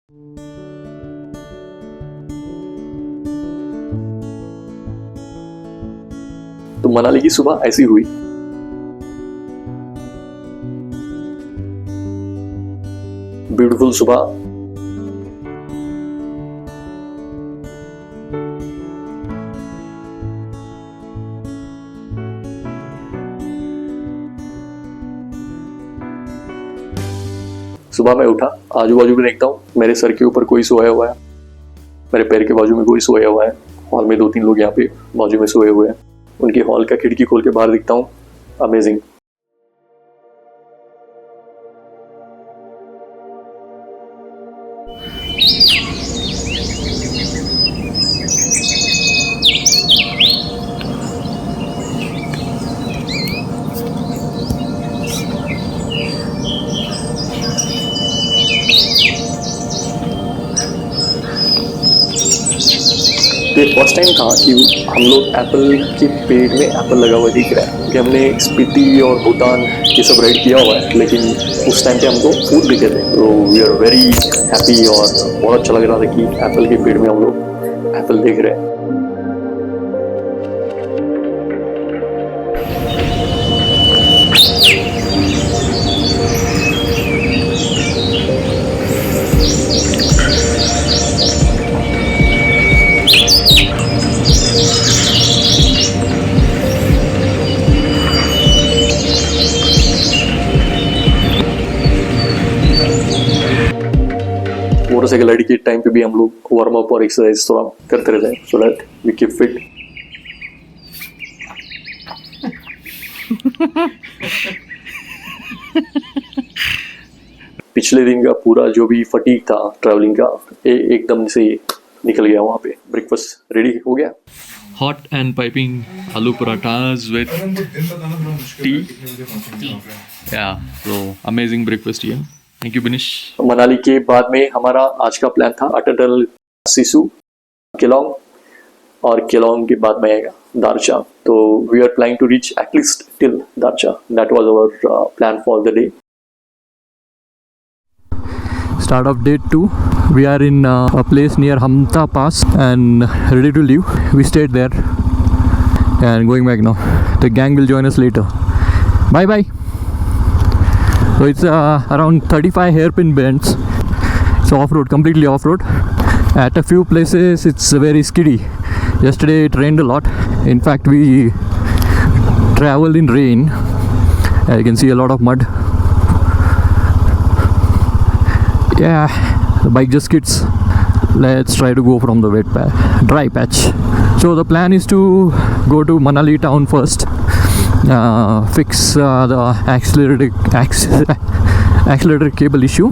तो मनाली की सुबह ऐसी हुई। ब्यूटीफुल सुबह। सुबह मैं उठा, आजू बाजू में देखता हूँ, मेरे सर के ऊपर कोई सोया हुआ है, मेरे पैर के बाजू में कोई सोया हुआ है। हॉल में 2-3 लोग यहाँ पे बाजू में सोए हुए हैं। उनकी हॉल का खिड़की खोल के बाहर दिखता हूँ। अमेजिंग। तो ये फर्स्ट टाइम था कि हम लोग एप्पल के पेड़ में एप्पल लगा हुआ दिख रहा है, कि हमने स्पीति और भूटान ये सब राइड किया हुआ है, लेकिन उस टाइम पे हमको फूल दिखे थे। तो वी आर वेरी हैप्पी और बहुत अच्छा लग रहा था कि एप्पल के पेड़ में हम लोग एप्पल देख रहे हैं। मोटरसाइकिल राइड के टाइम पे भी हम लोग वार्म अप और एक्सरसाइज थोड़ा करते रहते हैं, so that we keep fit. पिछले दिन का पूरा जो भी फटीग था ट्रैवलिंग का, एकदम से निकल गया। वहाँ पे ब्रेकफास्ट रेडी हो गया। Hot and piping aloo parathas with tea. Yeah, so amazing breakfast here. Thank you, Binish. Manali के बाद में हमारा आज का प्लान था अटल, सिसु, केलोंग, और केलोंग के बाद में आएगा दारचा। तो we are planning to reach at least till Darcha. That was our plan for the day. Start of day 2. We are in a place near Hamta Pass and ready to leave. We stayed there and going back now. The gang will join us later. Bye bye. So it's around 35 hairpin bends. It's off-road, completely off-road. At a few places it's very skiddy. Yesterday it rained a lot. In fact we traveled in rain. You can see a lot of mud. Yeah, the bike just skids. Let's try to go from the dry patch. So the plan is to go to Manali town first, fix the accelerator cable issue,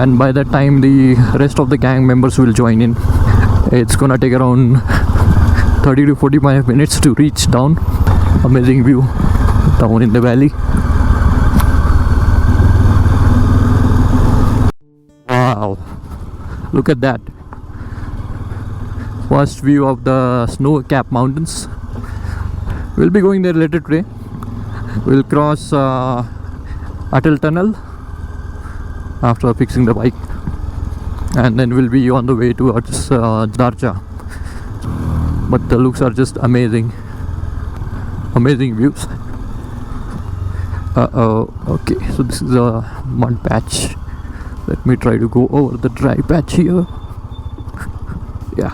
and by that time the rest of the gang members will join in. It's gonna take around 30 to 45 minutes to reach down. Amazing view down in the valley. Wow, look at that. First view of the snow-capped mountains. We'll be going there later today. We'll cross Atal Tunnel after fixing the bike, and then we'll be on the way towards Darcha. But the looks are just amazing. Amazing views. Okay, so this is a mud patch. Let me try to go over the dry patch here. Yeah.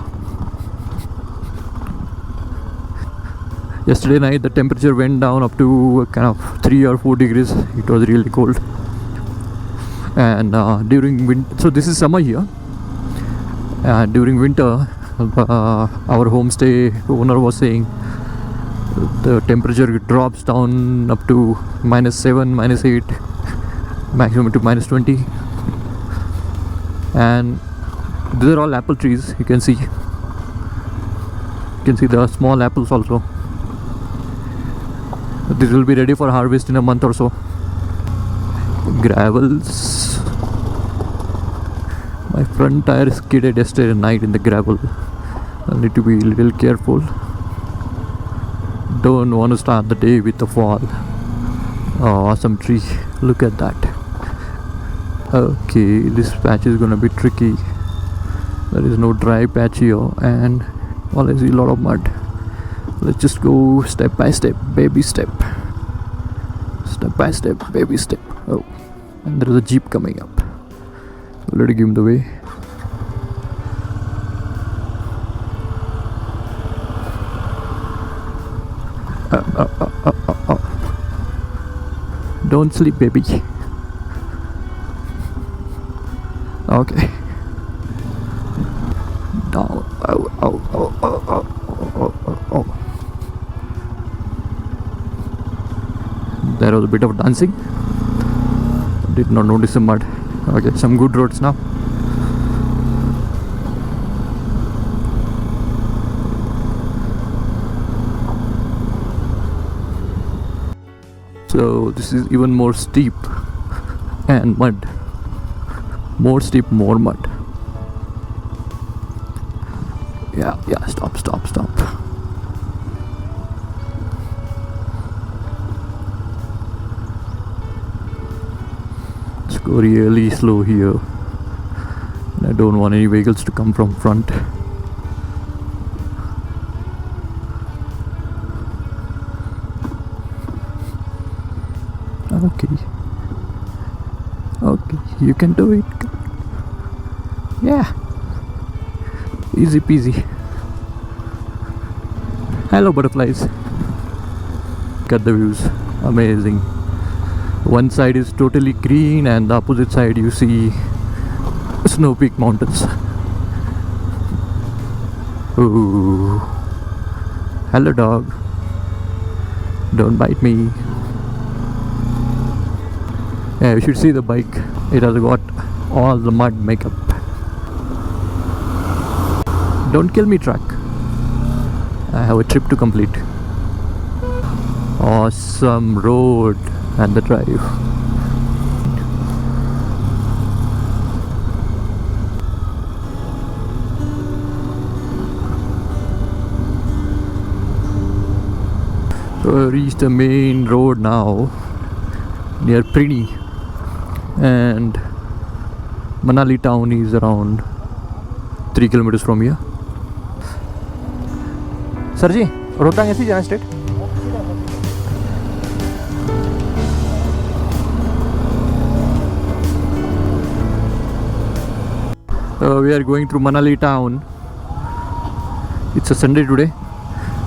Yesterday night the temperature went down up to kind of 3 or 4 degrees. It was really cold. And during winter, so this is summer here. During winter, our homestay owner was saying the temperature drops down up to -7, -8, maximum to -20. And these are all apple trees. You can see the small apples also. This will be ready for harvest in a month or so. Gravels. My front tire skidded yesterday night in the gravel. I need to be a little careful. Don't want to start the day with a fall. Oh, awesome tree. Look at that. Okay, this patch is gonna be tricky. There is no dry patch here, and all I see a lot of mud. Let's just go step by step, baby step. Step by step, baby step. Oh, and there is a jeep coming up. Let it give him the way. Don't sleep, baby. Okay. Down. Oh. There was a bit of dancing. Did not notice the mud. Okay, some good roads now. So this is even more steep and mud. More steep, more mud. Yeah, stop. Let's go really slow here. I don't want any vehicles to come from front. Okay, you can do it. Yeah, easy peasy. Hello butterflies. Look at the views, amazing. One side is totally green and the opposite side you see Snow Peak mountains. Ooh. Hello dog, don't bite me. Yeah, you should see the bike. It has got all the mud makeup. Don't kill me, truck. I have a trip to complete. Awesome road and the drive. So I reached the main road now near Prini, and Manali town is around 3 kilometers from here. Sir ji, Rohtang ऐसे ही जाना straight? We are going through Manali town. It's a Sunday today.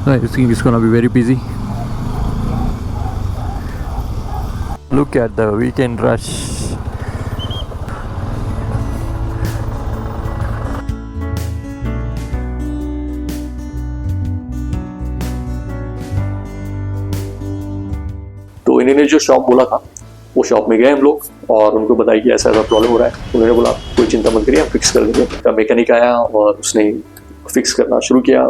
I think it's gonna be very busy. Look at the weekend rush. तो इन्होंने जो shop बोला था वो shop में गए हम लोग और उनको बताया कि ऐसा ऐसा प्रॉब्लम हो रहा है. उन्होंने बोला कोई चिंता मत करिए, हम फिक्स कर देंगे. का मैकेनिक आया और उसने फिक्स करना शुरू किया.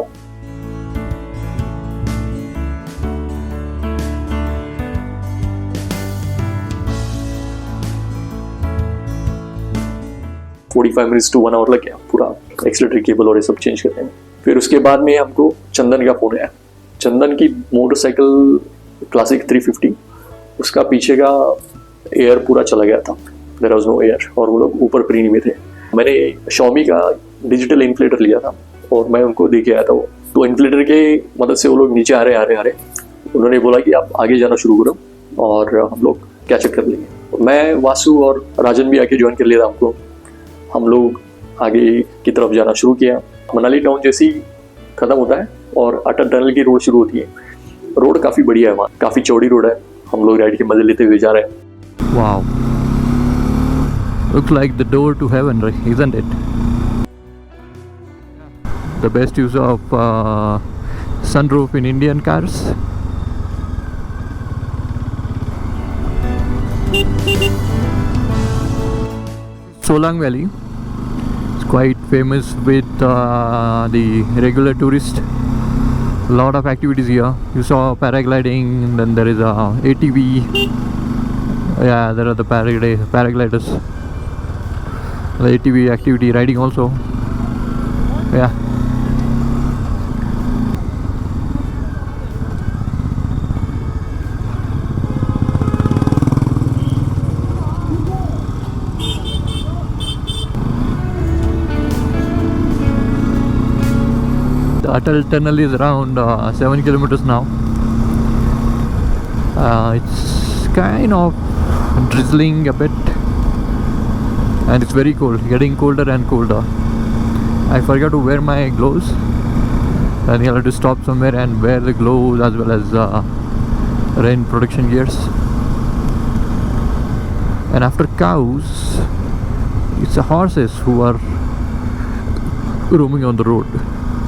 मिनट्स टू 1 आवर लग गया पूरा एक्सीलरेटर केबल और ये सब चेंज करने में. फिर उसके बाद में हमको चंदन का फोन आया. चंदन की मोटरसाइकिल क्लासिक 350, उसका पीछे का एयर पूरा चला गया था. देयर वाज नो एयर और वो लोग ऊपर प्रीनी में थे. मैंने Xiaomi का डिजिटल इन्फ्लेटर लिया था और मैं उनको दे के आया था वो. तो इन्फ्लेटर के मदद से वो लोग नीचे आ रहे. उन्होंने बोला कि आप आगे जाना शुरू करो और हम लोग कैचअप कर लेंगे. मैं, वासु और राजन भी आके ज्वाइन कर लिया था हमको. हम लोग आगे की तरफ जाना शुरू किया. मनाली टाउन जैसे ही ख़त्म होता है और अटल टनल की रोड शुरू होती है. रोड काफ़ी बढ़िया है, वहाँ काफ़ी चौड़ी रोड है. हम लोग राइड के मज़े लेते हुए जा रहे हैं. Wow, looks like the door to heaven, isn't it? The best use of sunroof in Indian cars. Solang Valley is quite famous with the regular tourists. A lot of activities here. You saw paragliding, and then there is a ATV. Yeah, there are the paragliders. The ATV activity riding also. Yeah. The Atal tunnel is around 7 kilometers now. It's kind of drizzling a bit, and it's very cold, getting colder and colder. I forgot to wear my gloves, and you have to stop somewhere and wear the gloves as well as rain protection gears. And after cows, it's the horses who are roaming on the road.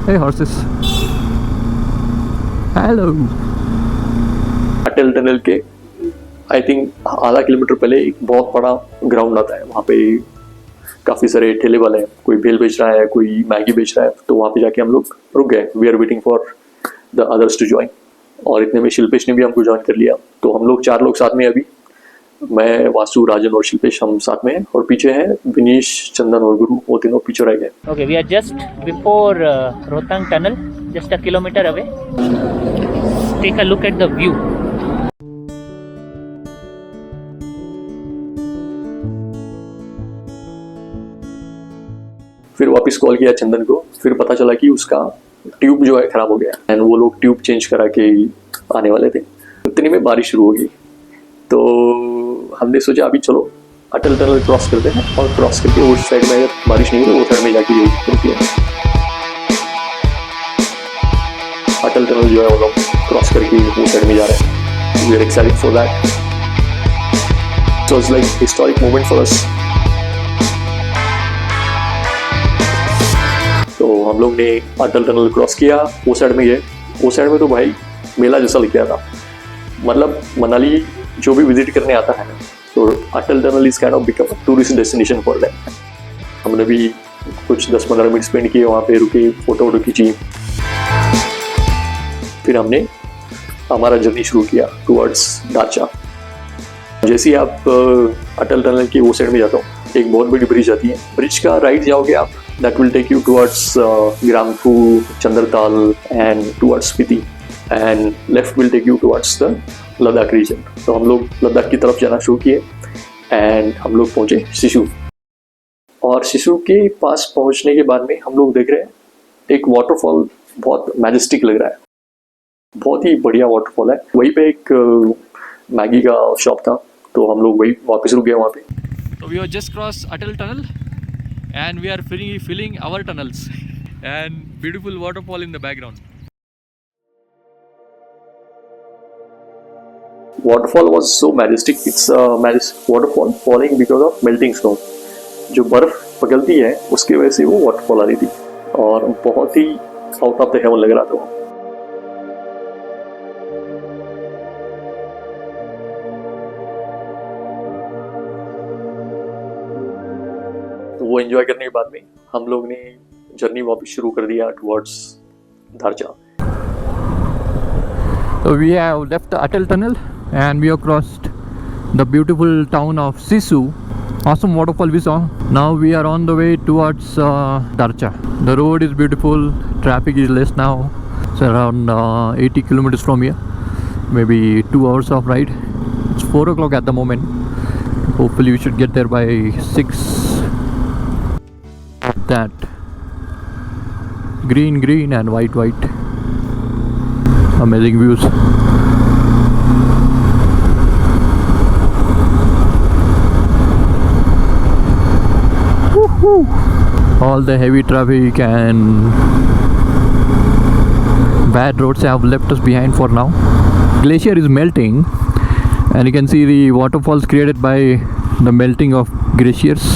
Hey horses, hello. Atal tunnel के I think आधा kilometre पहले एक बहुत बड़ा ground आता है, वहाँ पे काफ़ी सारे ठेले वाले हैं, कोई भेल बेच रहा है, कोई मैगी बेच रहा है, तो वहाँ पे जाके हम लोग रुक गए. We are waiting for the others to join. और इतने में शिल्पेश ने भी हमको ज्वाइन कर लिया, तो हम लोग 4 लोग साथ में. अभी मैं, वासु, राजन और शिल्पेश हम साथ में हैं, और पीछे हैं विनीश, चंदन और गुरु, वो तीनों पीछे रह गए. Okay, we are just before Rohtang tunnel, just a kilometer away. Take a look at the view. फिर वापस कॉल किया चंदन को, फिर पता चला कि उसका ट्यूब जो है खराब हो गया, एंड वो लोग ट्यूब चेंज करा के आने वाले थे. इतने में बारिश शुरू होगी, तो हमने सोचा अभी चलो अटल टनल क्रॉस करते हैं, और क्रॉस करके उस साइड में अगर बारिश नहीं हो तो वो साइड में जाके रुकते हैं. अटल टनल जो है वो लोग क्रॉस करके वो साइड में जा रहे हैं. We are excited for that. So it's like historic moment for us. तो हम लोग ने अटल टनल क्रॉस किया, वो साइड में गए. वो साइड में तो भाई मेला जैसा लग गया था. मतलब मनाली जो भी विजिट करने आता है, तो Atal tunnel is kind of become a tourist destination for them. हमने भी कुछ 10-15 मिनट स्पेंड किए वहाँ पे, रुके, फोटो खींची. फिर हमने हमारा जर्नी शुरू किया टुवर्ड्स दारचा. जैसे ही आप अटल टनल की वो साइड में जाता हो, एक बहुत बड़ी ब्रिज आती है. ब्रिज का राइट जाओगे आप, that will take you towards Grampu, Chandratal and towards Spiti, and left will take you towards the Ladakh region. तो हम लोग लद्दाख की तरफ जाना शुरू किए, एंड हम लोग पहुँचे शिशु. और शिशु के पास पहुँचने के बाद में हम लोग देख रहे हैं एक वाटरफॉल, बहुत मैजेस्टिक लग रहा है, बहुत ही बढ़िया वाटरफॉल है. वहीं पे एक मैगी का शॉप था, तो हम लोग वही वापस रुक गए वहाँ पे. So we have just crossed Atal tunnel, and we are filling our tunnels, and beautiful waterfall in the background. Waterfall was so majestic. It's a waterfall falling because of melting snow. जो बर्फ पिघलती है उसकी वजह से वो waterfall आ रही थी, और बहुत ही आउट ऑफ द हेवन लग रहा था वो. तो वो एंजॉय करने के बाद में हम लोग ने जर्नी वापस शुरू कर दिया towards Darcha. So we have left the Atal tunnel and we have crossed the beautiful town of Sisu. Awesome waterfall we saw. Now we are on the way towards Darcha. The road is beautiful. Traffic is less now. It's around 80 kilometers from here. Maybe 2 hours of ride. It's 4 o'clock at the moment. Hopefully we should get there by 6. That green and white. Amazing views. Woohoo! All the heavy traffic and bad roads have left us behind for now. Glacier is melting, and you can see the waterfalls created by the melting of glaciers.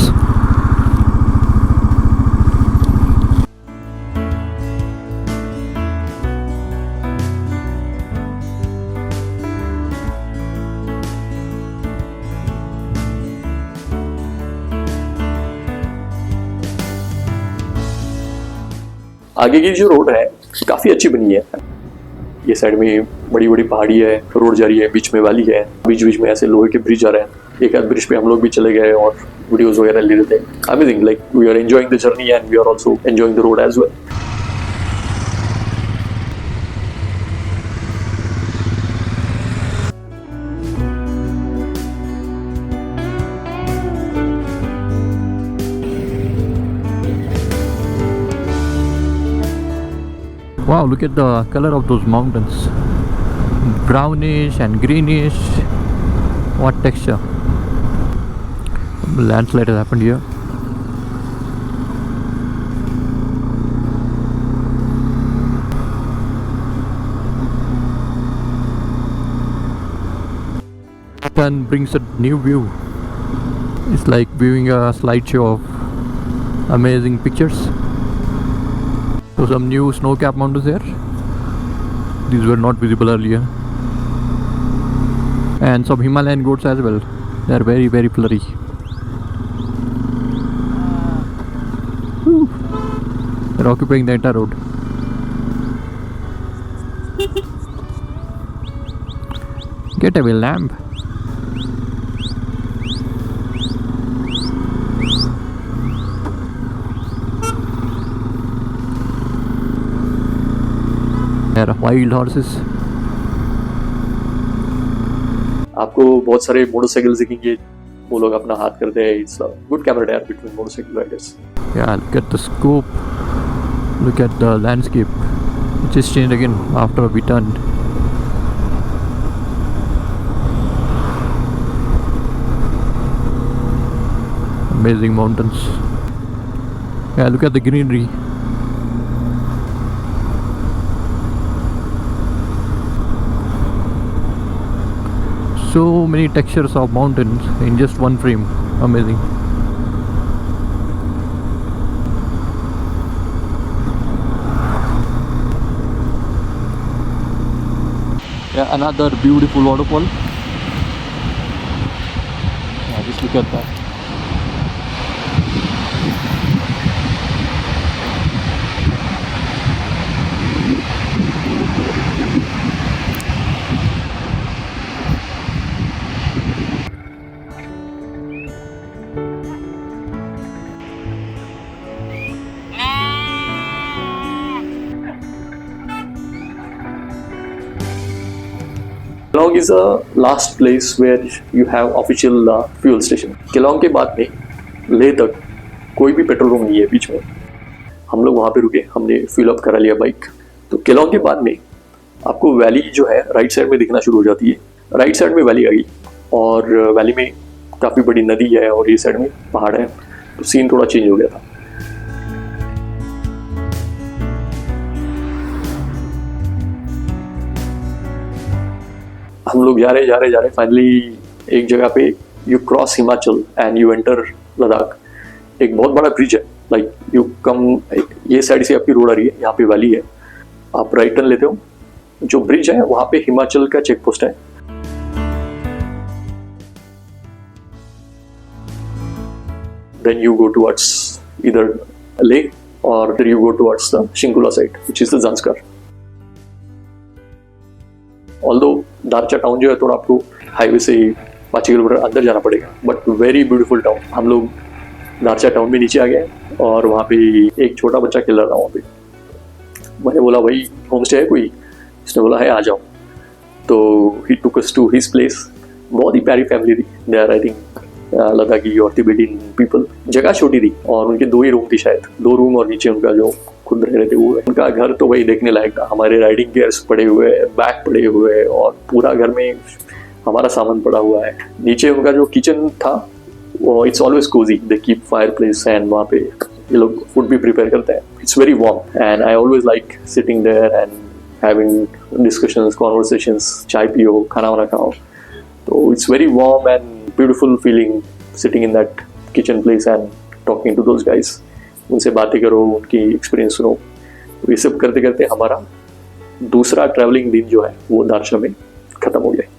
आगे की जो road है काफ़ी अच्छी बनी है. ये side में बड़ी बड़ी पहाड़ी है, रोड जा रही है, बीच में वैली है, बीच में ऐसे लोहे के ब्रिज जा रहे हैं. एक आध ब्रिज पे हम लोग भी चले गए और वीडियोस वगैरह ले रहे थे. Amazing, like we are enjoying the journey and we are also enjoying the road as well. Wow, look at the color of those mountains. Brownish and greenish. What texture. Landslide has happened here. Then brings a new view. It's like viewing a slideshow of amazing pictures. So some new snow-capped mountains there. These were not visible earlier. And some Himalayan goats as well. They are very, very blurry. Woo. They're occupying the entire road. Get away, lamb. There are wild horses. आपको बहुत सारे motorcycle दिखेंगे, वो लोग अपना हाथ करते हैं. It's a good camaraderie between motorcycle riders. Yeah, look at the scope. Look at the landscape. It just changed again after we turned. Amazing mountains. Yeah, look at the greenery. So many textures of mountains in just one frame. Amazing. Yeah, another beautiful waterfall. Yeah, just look at that. Kelong is a last place where you have official fuel station. Kelong के बाद में लेह तक कोई भी petrol pump नहीं है बीच में. हम लोग वहाँ पे रुके, हमने फिल अप करा लिया बाइक. तो केलोंग के बाद में आपको वैली जो है राइट साइड में दिखना शुरू हो जाती है. राइट साइड में वैली आ गई और वैली में काफ़ी बड़ी नदी है और ये साइड में पहाड़ है. तो सीन थोड़ा चेंज हो गया था. हम लोग जा रहे फाइनली एक जगह पे you cross Himachal and you enter Ladakh. एक बहुत बड़ा ब्रिज है, लाइक यू कम, ये साइड से आपकी रोड आ रही है, यहाँ पे वैली है, आप राइट टर्न लेते हो, जो ब्रिज है वहाँ पे हिमाचल का चेक पोस्ट है. देन यू गो टुवर्ड्स इधर लेक और फिर you go towards the Shinkula side which is the Zanskar. Although Darcha town जो है थोड़ा आपको हाईवे से 5 किलोमीटर अंदर जाना पड़ेगा, बट वेरी ब्यूटीफुल टाउन. हम लोग दारचा टाउन में नीचे आ गए और वहाँ पे एक छोटा बच्चा खेल रहा था वहाँ पे. मैंने बोला भाई होम स्टे है कोई? उसने बोला है, आ जाओ. तो ही टुक अस टू हिज प्लेस. बहुत ही प्यारी फैमिली थी. They are I think Ladakhi और तिबेटियन पीपल. जगह छोटी थी और उनके 2 ही रूम थी शायद, 2 रूम और नीचे उनका जो खुद रह रहे थे वो. उनका घर तो वही देखने लायक था. हमारे राइडिंग गियर्स पड़े हुए, बैग पड़े हुए और पूरा घर में हमारा सामान पड़ा हुआ है. नीचे उनका जो किचन था वो it's always cosy. They keep fireplace and वहाँ पे ये लोग फूड भी प्रिपेयर करते हैं. It's very warm and I always like sitting there and having discussions, conversations. चाय पियो, खाना वाना खाओ. तो it's very warm and beautiful feeling sitting in that kitchen place and talking to those guys. उनसे बातें करो, उनकी एक्सपीरियंस सुनो. ये सब करते करते हमारा दूसरा ट्रैवलिंग दिन जो है वो दारचा में ख़त्म हो गया.